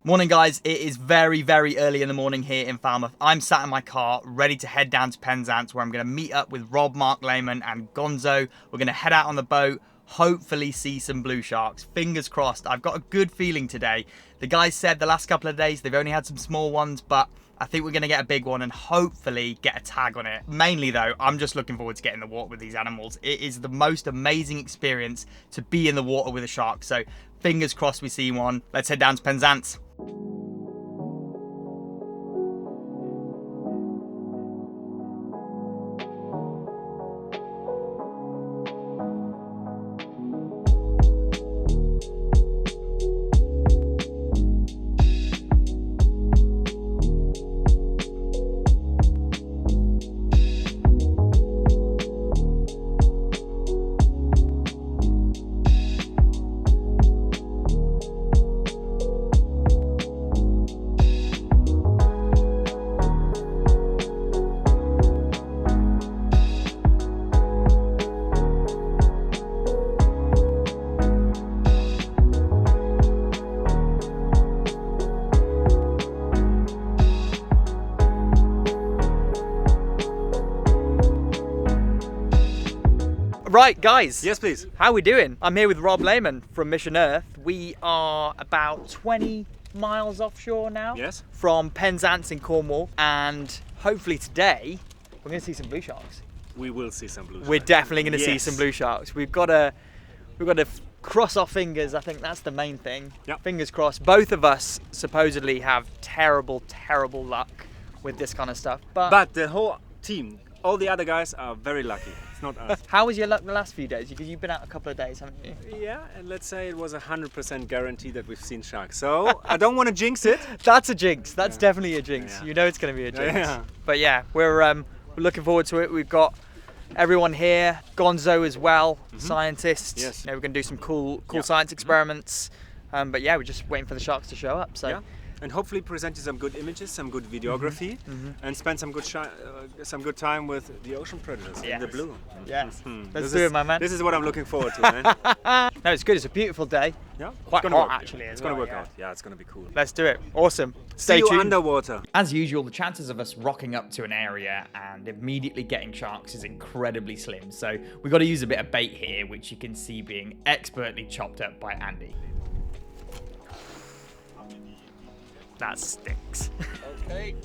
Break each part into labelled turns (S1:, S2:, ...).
S1: Morning guys, it is very early in the morning here in Falmouth. I'm sat in my car ready to head down to Penzance where I'm going to meet up with Rob, Marc Lehmann and Gonzo. We're going to head out on the boat, hopefully see some blue sharks. Fingers crossed. I've got a good feeling today. The guys said the last couple of days they've only had some small ones, but I think we're going to get a big one and hopefully get a tag on it. Mainly though, I'm just looking forward to getting in the water with these animals. It is the most amazing experience to be in the water with a shark. So fingers crossed we see one. Let's head down to Penzance. Right, guys.
S2: Yes, please.
S1: How are we doing? I'm here with Rob Lehmann from Mission Earth. We are about 20 miles offshore now.
S2: Yes.
S1: From Penzance in Cornwall, and hopefully today we're going to see some blue sharks.
S2: We will see some blue sharks.
S1: We're definitely going to see some blue sharks. We've got to cross our fingers. I think that's the main thing.
S2: Yep.
S1: Fingers crossed. Both of us supposedly have terrible luck with this kind of stuff.
S2: But the whole team, all the other guys are very lucky. It's not us.
S1: How was your luck the last few days? Because you've been out a couple of days, haven't you?
S2: Yeah, and let's say it was 100% guarantee that we've seen sharks. So I don't want to jinx it.
S1: That's a jinx. That's definitely a jinx.
S2: Yeah.
S1: You know it's going to be a jinx.
S2: Yeah.
S1: But yeah, we're looking forward to it. We've got everyone here, Gonzo as well, scientist.
S2: Yes.
S1: You know, we're going to do some cool science experiments. But yeah, we're just waiting for the sharks to show up. So.
S2: Yeah. And hopefully present you some good images, some good videography, and spend some good time with the ocean predators in the blue.
S1: Yes. Let's do it, my man.
S2: This is what I'm looking forward to, man.
S1: No, it's good. It's a beautiful day.
S2: Yeah.
S1: Quite hot, actually.
S2: It's going to work out. Yeah, it's going to be cool.
S1: Let's do it. Awesome.
S2: See you underwater.
S1: As usual, the chances of us rocking up to an area and immediately getting sharks is incredibly slim. So we've got to use a bit of bait here, which you can see being expertly chopped up by Andy. That stinks.
S3: Okay.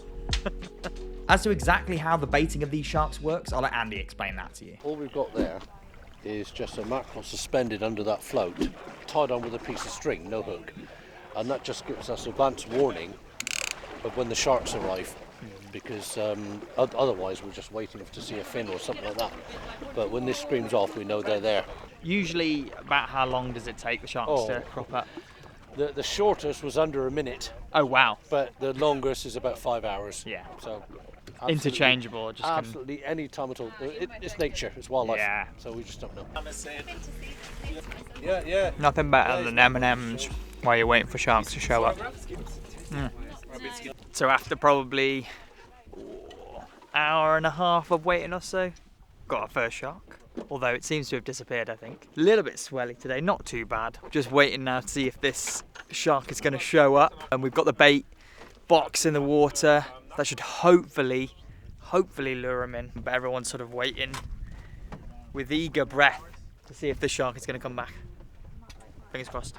S1: As to exactly how the baiting of these sharks works, I'll let Andy explain that to you.
S3: All we've got there is just a mackerel suspended under that float, tied on with a piece of string, no hook. And that just gives us advance warning of when the sharks arrive. Because otherwise we're just waiting to see a fin or something like that. But when this screams off, we know they're there.
S1: Usually, about how long does it take the sharks to crop up?
S3: The shortest was under a minute.
S1: Oh wow!
S3: But the longest is about 5 hours.
S1: Yeah.
S3: So
S1: interchangeable. Just
S3: absolutely any time at all. It's nature. It's wildlife.
S1: Yeah.
S3: So we just don't know.
S2: Yeah.
S1: Nothing better than M&Ms while you're waiting for sharks to show up. So after probably hour and a half of waiting or so, got our first shark. Although it seems to have disappeared, I think. A little bit swelly today, not too bad. Just waiting now to see if this shark is going to show up. And we've got the bait box in the water. That should hopefully lure him in. But everyone's sort of waiting with eager breath to see if the shark is going to come back. Fingers crossed.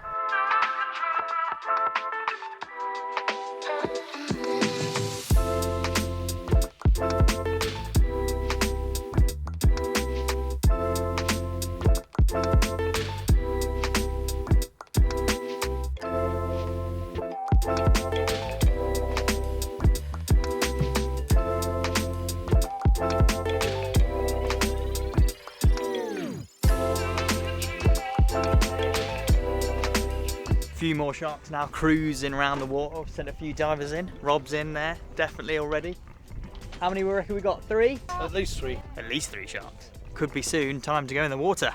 S1: Few more sharks now cruising around the water. We've sent a few divers in. Rob's in there, definitely already. How many we reckon we got? 3?
S3: At least 3.
S1: At least 3 sharks. Could be soon. Time to go in the water.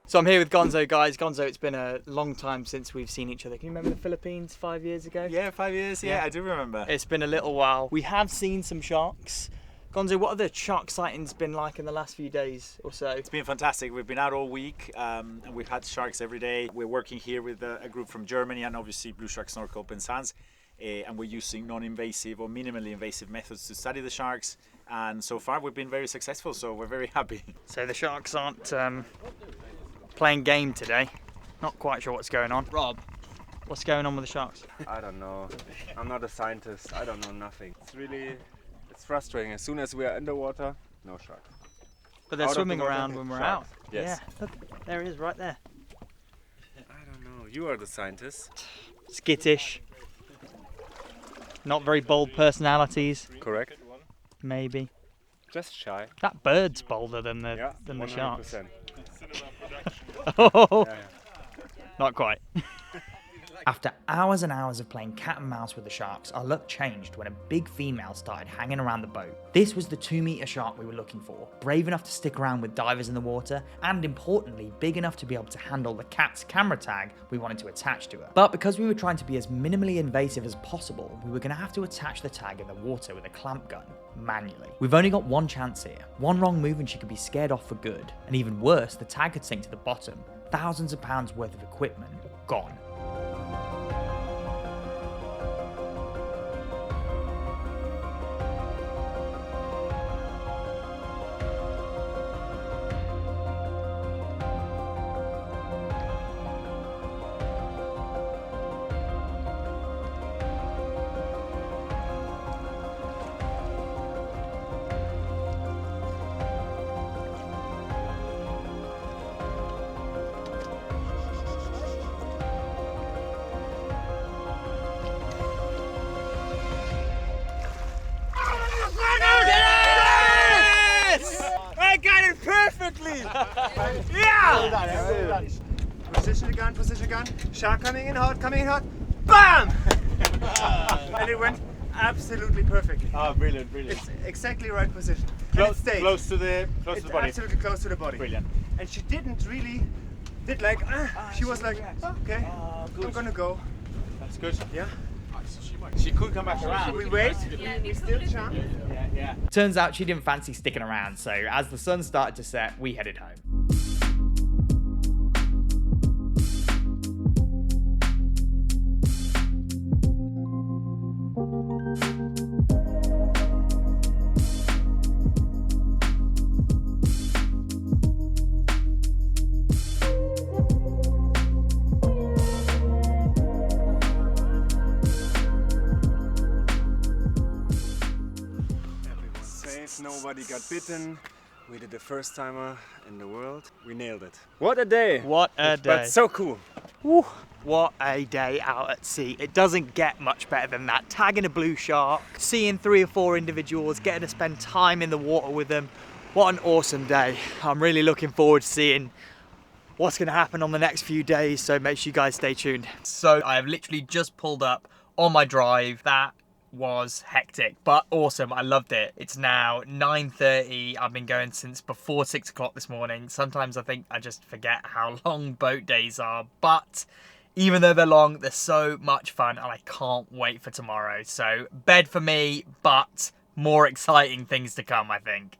S1: So I'm here with Gonzo, guys. Gonzo, it's been a long time since we've seen each other. Can you remember the Philippines 5 years ago?
S4: Yeah, 5 years. Yeah, I do remember.
S1: It's been a little while. We have seen some sharks, Gonzo, what have the shark sightings been like in the last few days or so?
S4: It's been fantastic. We've been out all week and we've had sharks every day. We're working here with a group from Germany and obviously Blue Shark Snorkel Penzance. And we're using non-invasive or minimally invasive methods to study the sharks. And so far we've been very successful, so we're very happy.
S1: So the sharks aren't playing game today. Not quite sure what's going on. Rob, what's going on with the sharks?
S2: I don't know. I'm not a scientist. I don't know nothing. It's frustrating. As soon as we are underwater, no sharks.
S1: But they're
S2: Out of the
S1: swimming
S2: water,
S1: around when we're
S2: sharks.
S1: out.
S2: Yes.
S1: Yeah, look, there he is right there.
S2: I don't know. You are the scientist.
S1: Skittish. Not very bold personalities,
S2: Correct.
S1: maybe.
S2: Just shy.
S1: That bird's bolder than the
S2: Yeah.
S1: than the sharks.
S2: 100%.
S1: Oh,
S2: Yeah.
S1: not quite. After hours and hours of playing cat and mouse with the sharks, our luck changed when a big female started hanging around the boat. This was the 2-meter shark we were looking for, brave enough to stick around with divers in the water, and importantly, big enough to be able to handle the cat's camera tag we wanted to attach to her. But because we were trying to be as minimally invasive as possible, we were going to have to attach the tag in the water with a clamp gun, manually. We've only got one chance here. One wrong move and she could be scared off for good. And even worse, the tag could sink to the bottom. Thousands of pounds worth of equipment gone.
S2: Position gun, shark coming in hot, BAM! And it went absolutely perfectly.
S4: Oh, brilliant.
S2: It's exactly right position. And it stayed.
S4: Close to the body.
S2: Absolutely close to the body.
S4: Brilliant.
S2: And she didn't really, she was like, okay, I'm gonna go.
S4: That's good.
S2: Yeah.
S4: She could come back around.
S2: We wait, we still jump.
S4: Yeah.
S1: Turns out she didn't fancy sticking around, so as the sun started to set, we headed home.
S2: Nobody got bitten. We did the first timer in the world. We nailed it. What a day!
S1: What a day.
S2: But so cool.
S1: Woo, what a day out at sea. It doesn't get much better than that. Tagging a blue shark, seeing 3 or 4 individuals, getting to spend time in the water with them. What an awesome day. I'm really looking forward to seeing what's going to happen on the next few days, so make sure you guys stay tuned. So I have literally just pulled up on my drive. That was hectic but awesome. I loved it. It's now 9:30. I've been going since before 6 o'clock this morning. Sometimes I think I just forget how long boat days are, but even though they're long, they're so much fun and I can't wait for tomorrow. So bed for me, but more exciting things to come, I think.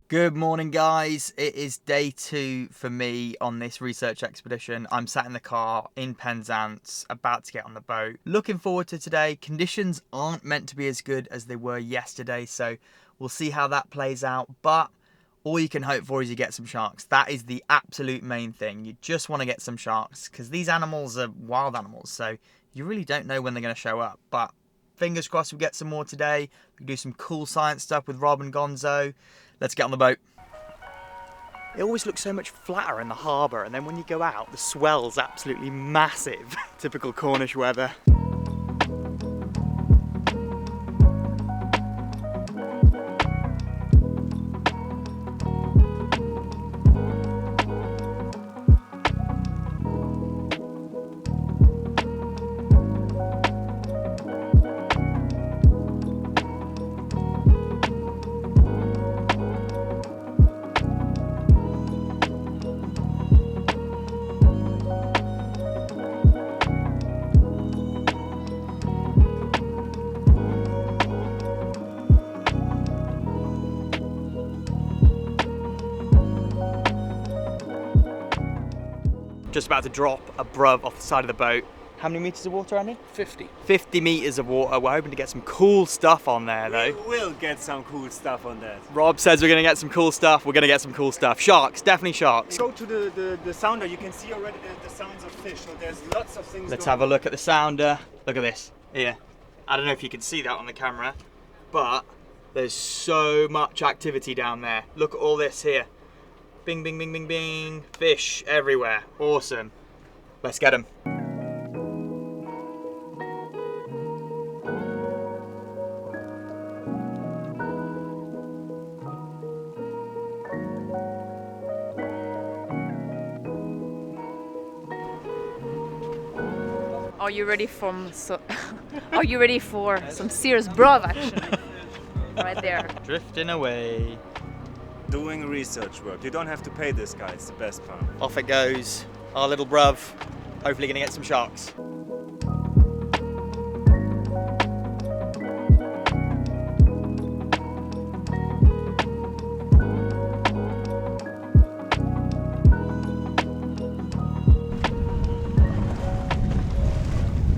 S1: Good morning, guys. It is day 2 for me on this research expedition. I'm sat in the car in Penzance, about to get on the boat. Looking forward to today. Conditions aren't meant to be as good as they were yesterday, so we'll see how that plays out. But all you can hope for is you get some sharks. That is the absolute main thing. You just want to get some sharks because these animals are wild animals, so you really don't know when they're going to show up. But fingers crossed we get some more today. We can do some cool science stuff with Rob and Gonzo. Let's get on the boat. It always looks so much flatter in the harbour, and then when you go out, the swell's absolutely massive. Typical Cornish weather. just about to drop a BRUV off the side of the boat. How many meters of water, Andy?
S3: 50.
S1: 50 meters of water. We're hoping to get some cool stuff on there, though.
S2: We will get some cool stuff on that.
S1: Rob says we're going to get some cool stuff. We're going to get some cool stuff. Sharks, definitely sharks.
S2: Go to the sounder. You can see already the sounds of fish. So there's lots of things.
S1: Let's
S2: going
S1: have a look at the sounder. Look at this here. I don't know if you can see that on the camera, but there's so much activity down there. Look at all this here. Bing, bing, bing, bing, bing. Fish everywhere. Awesome. Let's get them.
S5: Are you ready Are you ready for some serious BRUV action? Right there.
S1: Drifting away.
S2: Doing research work. You don't have to pay this guy. It's the best part.
S1: Off it goes. Our little BRUV. Hopefully gonna get some sharks.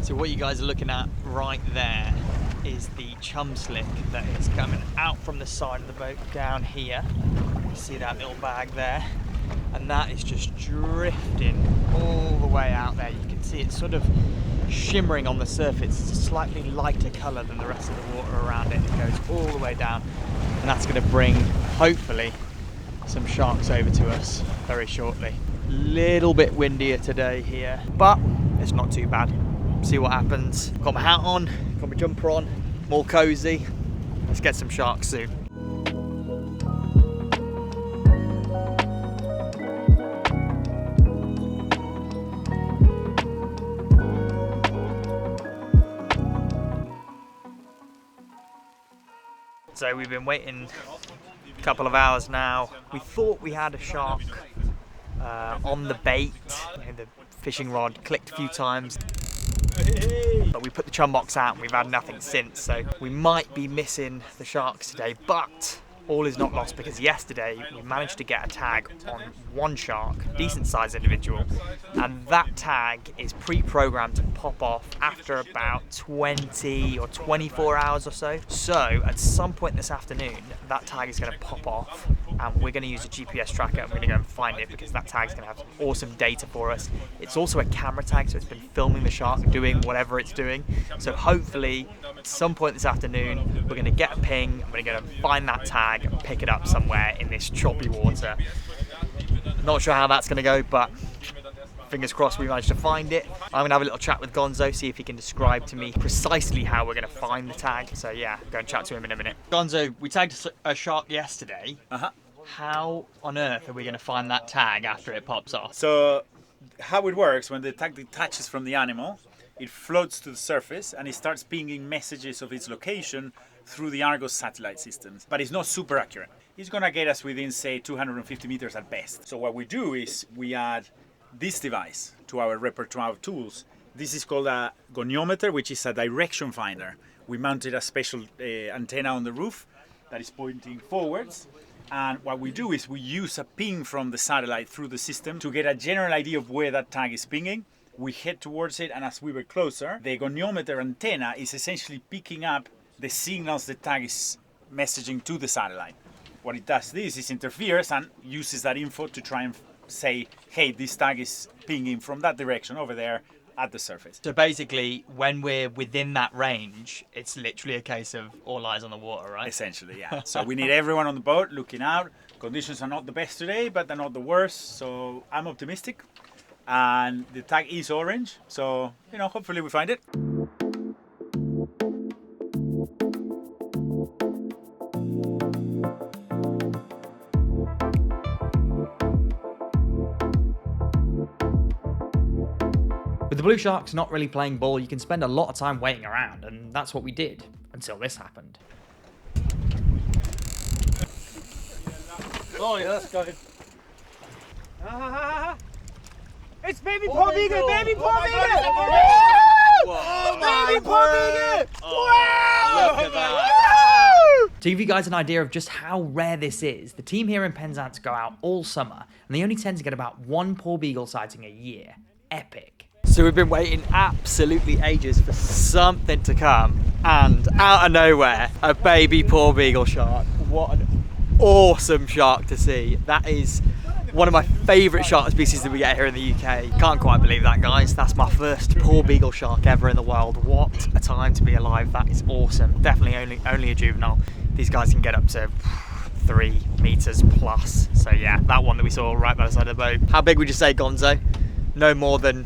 S1: So what you guys are looking at right there is the chum slick that is coming out from the side of the boat down here. You see that little bag there? And that is just drifting all the way out there. You can see it's sort of shimmering on the surface. It's a slightly lighter colour than the rest of the water around it. It goes all the way down. And that's going to bring, hopefully, some sharks over to us very shortly. Little bit windier today here, but it's not too bad. See what happens. Got my hat on, got my jumper on, more cozy. Let's get some sharks soon. So we've been waiting a couple of hours now. We thought we had a shark on the bait. The fishing rod clicked a few times. But we put the chum box out and we've had nothing since, so we might be missing the sharks today, but all is not lost because yesterday we managed to get a tag on one shark, decent sized individual, and that tag is pre-programmed to pop off after about 20 or 24 hours or so. So at some point this afternoon that tag is going to pop off and we're going to use a GPS tracker and we're going to go and find it because that tag is going to have awesome data for us. It's also a camera tag, so it's been filming the shark doing whatever it's doing. So hopefully at some point this afternoon we're going to get a ping and we're going to find that tag and pick it up somewhere in this choppy water. Not sure how that's going to go, but fingers crossed we managed to find it. I'm going to have a little chat with Gonzo, see if he can describe to me precisely how we're going to find the tag. So yeah, go and chat to him in a minute. Gonzo, we tagged a shark yesterday. How on earth are we going to find that tag after it pops off?
S4: So how it works, when the tag detaches from the animal, it floats to the surface and it starts pinging messages of its location through the Argo satellite systems. But it's not super accurate. It's going to get us within, say, 250 meters at best. So what we do is we add this device to our repertoire of tools. This is called a goniometer, which is a direction finder. We mounted a special antenna on the roof that is pointing forwards. And what we do is we use a ping from the satellite through the system to get a general idea of where that tag is pinging. We head towards it, and as we were closer, the goniometer antenna is essentially picking up the signals the tag is messaging to the satellite. What it does this is interferes and uses that info to try and say, hey, this tag is pinging from that direction over there at the surface.
S1: So basically, when we're within that range, it's literally a case of all eyes on the water, right?
S4: Essentially, yeah. So we need everyone on the boat looking out. Conditions are not the best today, but they're not the worst. So I'm optimistic. And the tag is orange. So, hopefully we find it.
S1: With the blue sharks not really playing ball, you can spend a lot of time waiting around, and that's what we did until this happened.
S3: Oh yeah, that's going.
S2: It's baby Porbeagle, baby Porbeagle!
S1: Whoa.
S2: Baby Porbeagle!
S1: Wow! Look at that! To give you guys an idea of just how rare this is, the team here in Penzance go out all summer, and they only tend to get about one Porbeagle sighting a year. Epic. So we've been waiting absolutely ages for something to come, and out of nowhere, a baby Porbeagle shark. What an awesome shark to see. That is one of my favourite shark species that we get here in the UK. Can't quite believe that, guys. That's my first Porbeagle shark ever in the world. What a time to be alive. That is awesome. Definitely only a juvenile. These guys can get up to 3 meters plus. So yeah, that one that we saw right by the side of the boat. How big would you say, Gonzo? No more than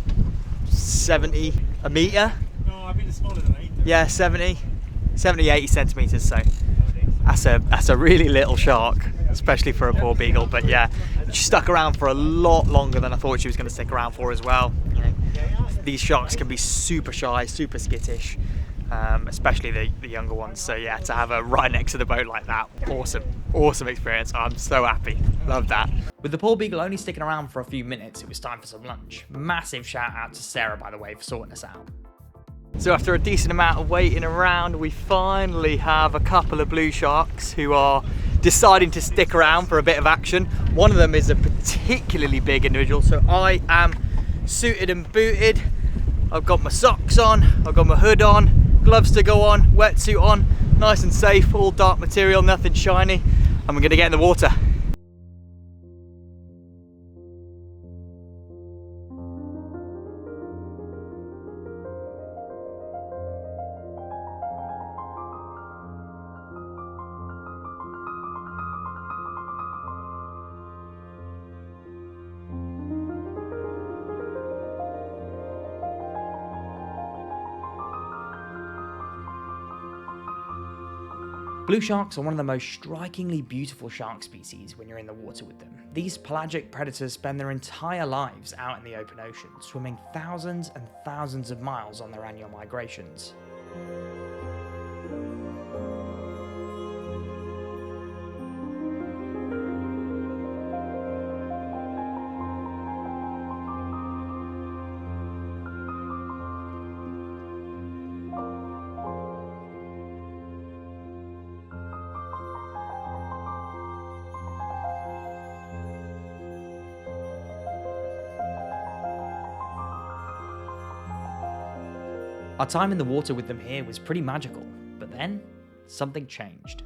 S1: 70 a meter?
S2: No, I think it's smaller than 8.
S1: Yeah, 70, 80 centimeters. So that's a really little shark, especially for a Porbeagle. But yeah, she stuck around for a lot longer than I thought she was going to stick around for as well. You know, these sharks can be super shy, super skittish. Especially the younger ones. So yeah, to have her right next to the boat like that, awesome experience. I'm so happy, love that. With the Porbeagle only sticking around for a few minutes, it was time for some lunch. Massive shout out to Sarah, by the way, for sorting us out. So after a decent amount of waiting around, we finally have a couple of blue sharks who are deciding to stick around for a bit of action. One of them is a particularly big individual, so I am suited and booted. I've got my socks on, I've got my hood on, gloves to go on, wetsuit on, nice and safe, all dark material, nothing shiny, and we're gonna get in the water. Blue sharks are one of the most strikingly beautiful shark species when you're in the water with them. These pelagic predators spend their entire lives out in the open ocean, swimming thousands and thousands of miles on their annual migrations. Our time in the water with them here was pretty magical, but then something changed.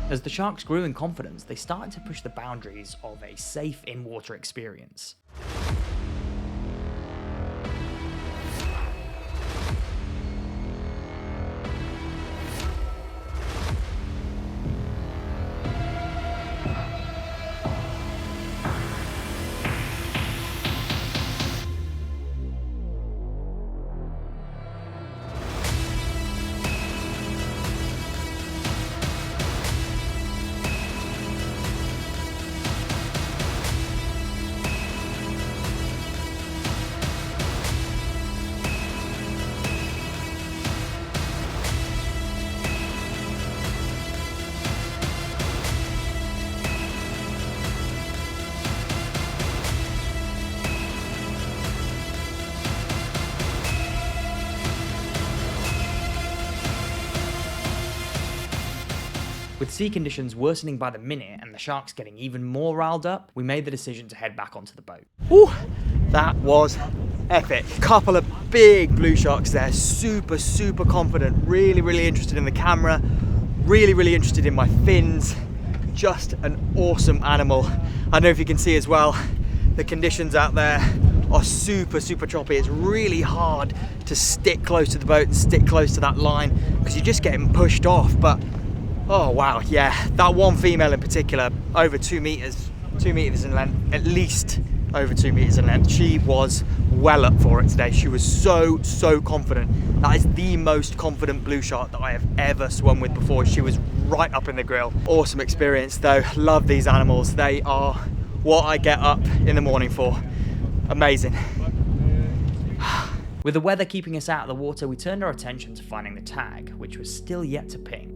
S1: As the sharks grew in confidence, they started to push the boundaries of a safe in-water experience. With sea conditions worsening by the minute and the sharks getting even more riled up, we made the decision to head back onto the boat. Woo! That was epic. Couple of big blue sharks there, super confident, really interested in the camera, really interested in my fins. Just an awesome animal. I don't know if you can see as well, the conditions out there are super choppy. It's really hard to stick close to the boat and stick close to that line because you're just getting pushed off. But oh wow, yeah, that one female in particular, over 2 meters in length, at least over 2 meters in length. She was well up for it today. She was so confident. That is the most confident blue shark that I have ever swum with before. She was right up in the grill. Awesome experience though. Love these animals. They are what I get up in the morning for. Amazing. With the weather keeping us out of the water, we turned our attention to finding the tag, which was still yet to ping.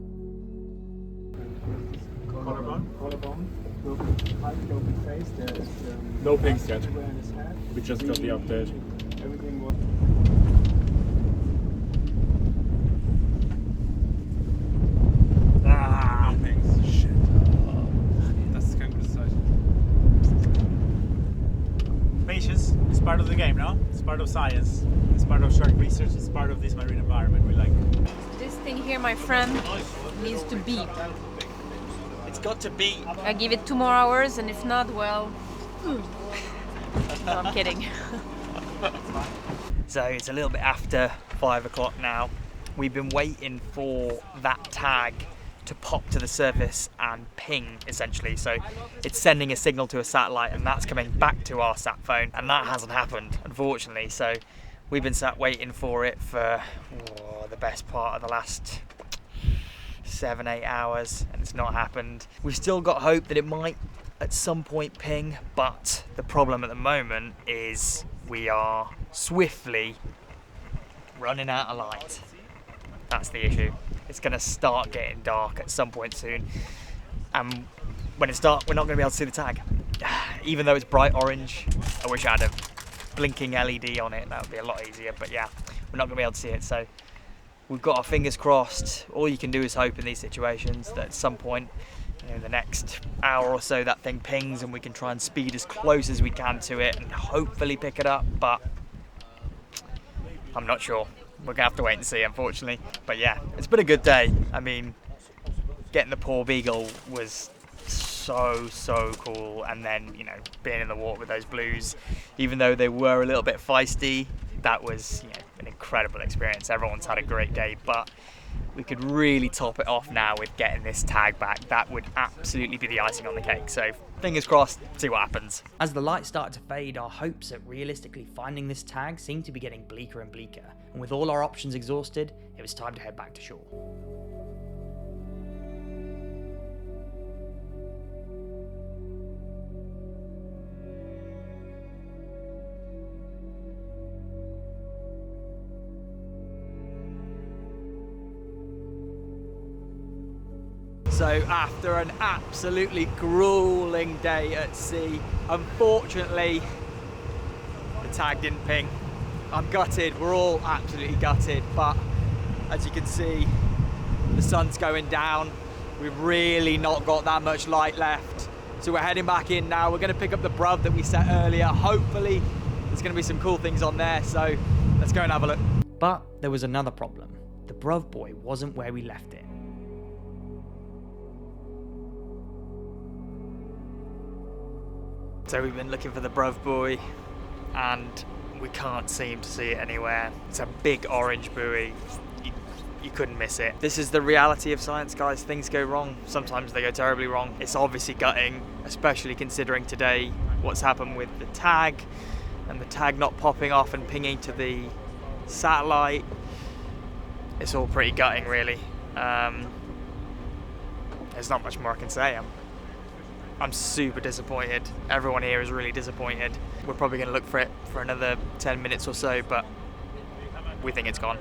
S2: Collarbone. No pings yet. We just got the update.
S4: Ah, thanks. Shit. Das ist kein gutes Zeichen. Patience is part of the game, no? It's part of science. It's part of shark research. It's part of this marine environment we like.
S5: This thing here, my friend, needs to beep.
S4: It's got to be.
S5: I give it 2 more hours, and if not, well. No, I'm kidding.
S1: So it's a little bit after 5 o'clock now. We've been waiting for that tag to pop to the surface and ping, essentially. So it's sending a signal to a satellite and that's coming back to our sat phone, and that hasn't happened, unfortunately. So we've been sat waiting for it for the best part of the last 7-8 hours, and it's not happened. We've still got hope that it might at some point ping, but the problem at the moment is we are swiftly running out of light. That's the issue. It's going to start getting dark at some point soon, and when it's dark we're not going to be able to see the tag. Even though it's bright orange, I wish I had a blinking LED on it, that would be a lot easier, but yeah, we're not going to be able to see it. So we've got our fingers crossed. All you can do is hope in these situations that at some point, in the next hour or so, that thing pings and we can try and speed as close as we can to it and hopefully pick it up, but I'm not sure. We're gonna have to wait and see, unfortunately. But yeah, it's been a good day. I mean, getting the Porbeagle was so cool, and then, you know, being in the water with those blues, even though they were a little bit feisty, that was, you know, an incredible experience. Everyone's had a great day, but we could really top it off now with getting this tag back. That would absolutely be the icing on the cake. So fingers crossed, see what happens. As the light started to fade, our hopes at realistically finding this tag seemed to be getting bleaker and bleaker. And with all our options exhausted, it was time to head back to shore. So after an absolutely grueling day at sea, unfortunately, the tag didn't ping. I'm gutted, we're all absolutely gutted, but as you can see, the sun's going down. We've really not got that much light left. So we're heading back in now. We're gonna pick up the BRUV that we set earlier. Hopefully, there's gonna be some cool things on there, so let's go and have a look. But there was another problem. The BRUV buoy wasn't where we left it. So we've been looking for the BRUV buoy and we can't seem to see it anywhere. It's a big orange buoy. You couldn't miss it. This is the reality of science, guys. Things go wrong. Sometimes they go terribly wrong. It's obviously gutting, especially considering today what's happened with the tag and the tag not popping off and pinging to the satellite. It's all pretty gutting, really. There's not much more I can say. I'm super disappointed. Everyone here is really disappointed. We're probably going to look for it for another 10 minutes or so, but we think it's gone.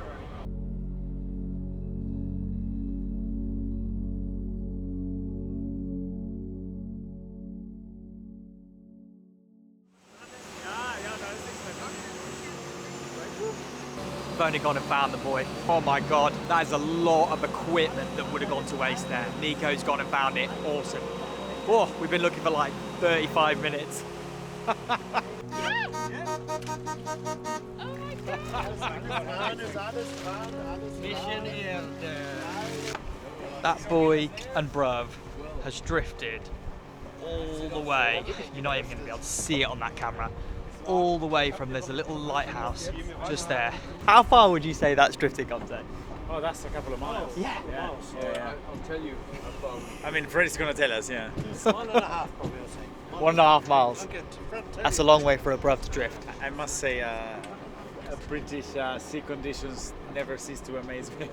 S1: I've only gone and found the buoy. Oh my god, that is a lot of equipment that would have gone to waste there. Nico's gone and found it. Awesome. Oh, we've been looking for like 35 minutes. Mission Erde. That buoy and BRUV has drifted all the way. You're not even going to be able to see it on that camera. All the way from, there's a little lighthouse just there. How far would you say that's drifted, Gonzo?
S4: Oh, that's a couple of miles.
S1: Yeah.
S3: I'll tell you.
S4: I mean, Fred's gonna tell us, yeah.
S3: 1.5 probably, I'll say.
S1: 1.5 miles. That's a long way for a BRUV to drift.
S4: I must say, British sea conditions never cease to amaze me.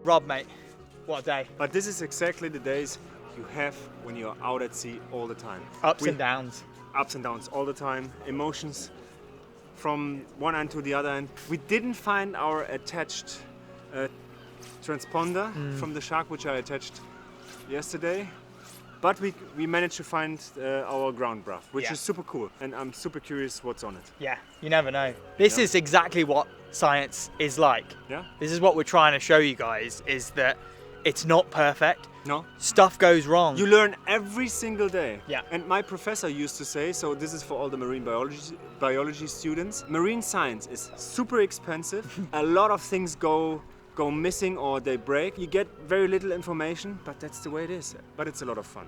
S1: Rob, mate, What a day.
S2: But this is exactly the days you have when you're out at sea all the time.
S1: Ups and downs.
S2: Ups and downs all the time, emotions from one end to the other end. We didn't find our attached transponder from the shark, which I attached yesterday. But we managed to find our ground BRUV, which is super cool. And I'm super curious what's on it.
S1: Yeah, you never know. This is exactly what science is like.
S2: Yeah.
S1: This is what we're trying to show you guys, is that it's not perfect.
S2: No.
S1: Stuff goes wrong.
S2: You learn every single day.
S1: Yeah.
S2: And my professor used to say, so this is for all the marine biology students, marine science is super expensive. A lot of things go missing or they break. You get very little information, but that's the way it is. But it's a lot of fun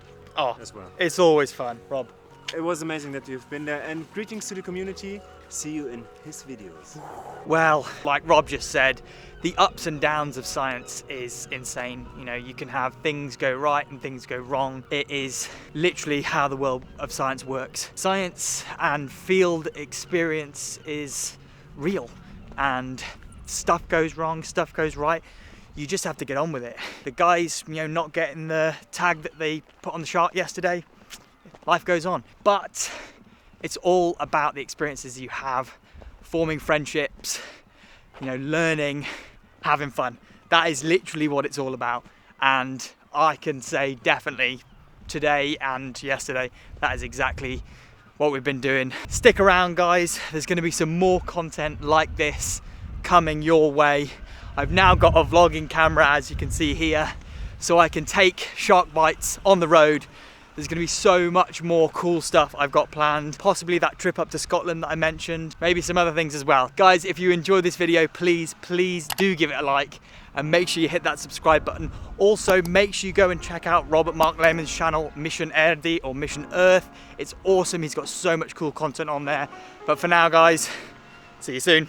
S2: as well.
S1: It's always fun, Rob.
S2: It was amazing that you've been there, and greetings to the community. See you in his videos.
S1: Well, like Rob just said, the ups and downs of science is insane. You know, you can have things go right and things go wrong. It is literally how the world of science works. Science and field experience is real, and stuff goes wrong, stuff goes right. You just have to get on with it. The guys, you know, not getting the tag that they put on the shark yesterday, life goes on. But it's all about the experiences you have, forming friendships, you know, learning, having fun. That is literally what it's all about. And I can say definitely today and yesterday, that is exactly what we've been doing. Stick around, guys. There's going to be some more content like this coming your way. I've now got a vlogging camera, as you can see here, so I can take shark bites on the road. There's going to be so much more cool stuff I've got planned. Possibly that trip up to Scotland that I mentioned. Maybe some other things as well. Guys, if you enjoyed this video, please do give it a like. And make sure you hit that subscribe button. Also, make sure you go and check out Marc Lehmann's channel, Mission Erde or Mission Earth. It's awesome. He's got so much cool content on there. But for now, guys, see you soon.